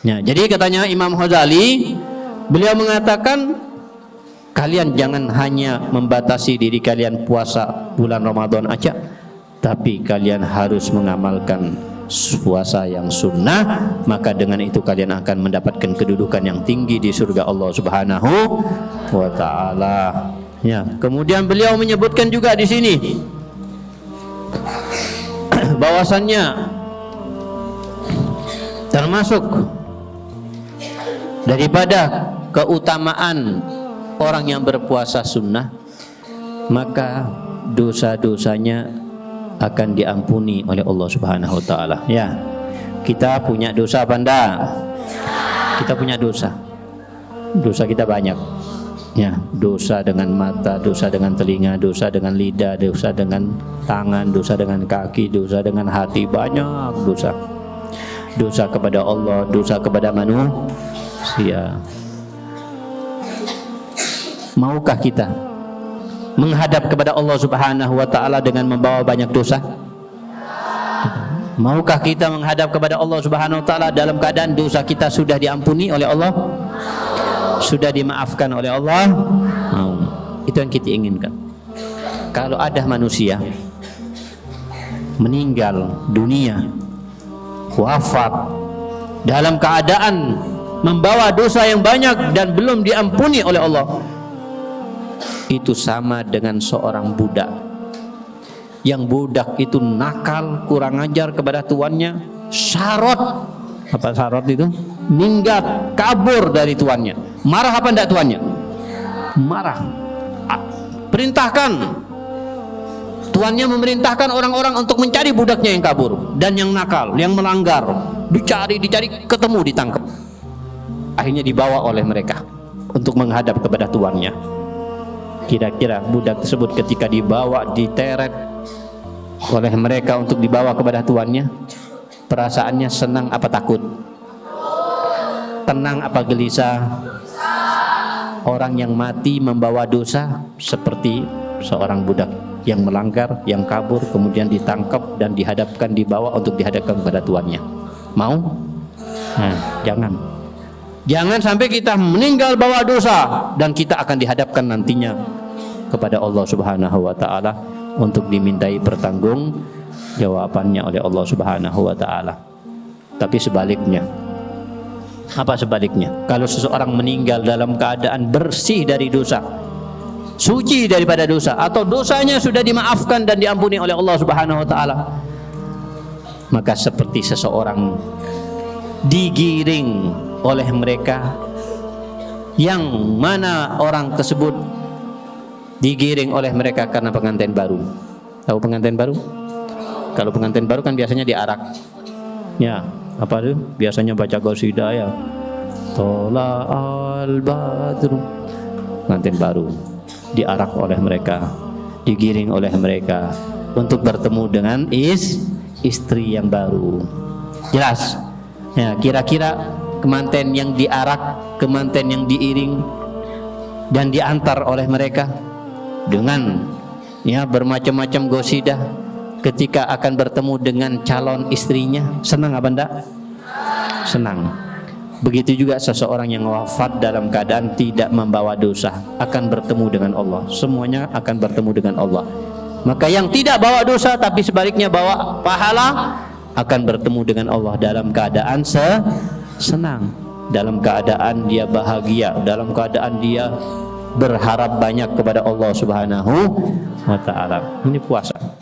Ya, jadi katanya Imam Ghazali, beliau mengatakan kalian jangan hanya membatasi diri kalian puasa bulan Ramadan aja, tapi kalian harus mengamalkan puasa yang sunnah, maka dengan itu kalian akan mendapatkan kedudukan yang tinggi di surga Allah Subhanahu wa taala. Ya, kemudian beliau menyebutkan juga di sini bahwasannya termasuk daripada keutamaan orang yang berpuasa sunnah, maka dosa-dosanya akan diampuni oleh Allah Subhanahu wa taala. Ya. Kita punya dosa apa enggak? Kita punya dosa. Dosa kita banyak. Ya, dosa dengan mata, dosa dengan telinga, dosa dengan lidah, dosa dengan tangan, dosa dengan kaki, dosa dengan hati, banyak dosa. Dosa kepada Allah, dosa kepada manusia. Maukah kita menghadap kepada Allah Subhanahu wa taala dengan membawa banyak dosa? Maukah kita menghadap kepada Allah Subhanahu wa taala dalam keadaan dosa kita sudah diampuni oleh Allah? Sudah dimaafkan oleh Allah? Mau. Itu yang kita inginkan. Kalau ada manusia meninggal dunia, wafat dalam keadaan membawa dosa yang banyak dan belum diampuni oleh Allah, itu sama dengan seorang budak. Yang budak itu nakal, kurang ajar kepada tuannya, syarot. Apa syarot itu? Minggat, kabur dari tuannya. Marah apa enggak tuannya? Marah. Perintahkan. Tuannya memerintahkan orang-orang untuk mencari budaknya yang kabur dan yang nakal, yang melanggar. Dicari, ketemu, ditangkap. Akhirnya dibawa oleh mereka untuk menghadap kepada tuannya. Kira-kira budak tersebut ketika dibawa, diteret oleh mereka untuk dibawa kepada tuannya, perasaannya senang apa takut? Tenang apa gelisah? Orang yang mati membawa dosa seperti seorang budak yang melanggar, yang kabur, kemudian ditangkap dan dihadapkan, dibawa untuk dihadapkan kepada tuannya. Mau? Nah, jangan sampai kita meninggal bawa dosa dan kita akan dihadapkan nantinya kepada Allah Subhanahu wa taala untuk dimintai pertanggung jawabannya oleh Allah Subhanahu wa taala. Tapi sebaliknya. Apa sebaliknya? Kalau seseorang meninggal dalam keadaan bersih dari dosa, suci daripada dosa, atau dosanya sudah dimaafkan dan diampuni oleh Allah Subhanahu wa taala, maka seperti seseorang digiring oleh mereka, yang mana orang tersebut digiring oleh mereka karena pengantin baru. Tahu pengantin baru? Kalau pengantin baru kan biasanya diarak. Ya, apa itu? Biasanya baca qasidah ya. Tola al-badru. Pengantin baru diarak oleh mereka, digiring oleh mereka untuk bertemu dengan istri yang baru. Jelas? Ya, kira-kira kemanten yang diarak, kemanten yang diiring dan diantar oleh mereka dengan ya bermacam-macam qasidah, ketika akan bertemu dengan calon istrinya, senang apa enggak? Senang. Begitu juga seseorang yang wafat dalam keadaan tidak membawa dosa akan bertemu dengan Allah. Semuanya akan bertemu dengan Allah. Maka yang tidak bawa dosa tapi sebaliknya bawa pahala akan bertemu dengan Allah dalam keadaan senang, dalam keadaan dia bahagia, dalam keadaan dia berharap banyak kepada Allah Subhanahu wa taala. Ini puasa.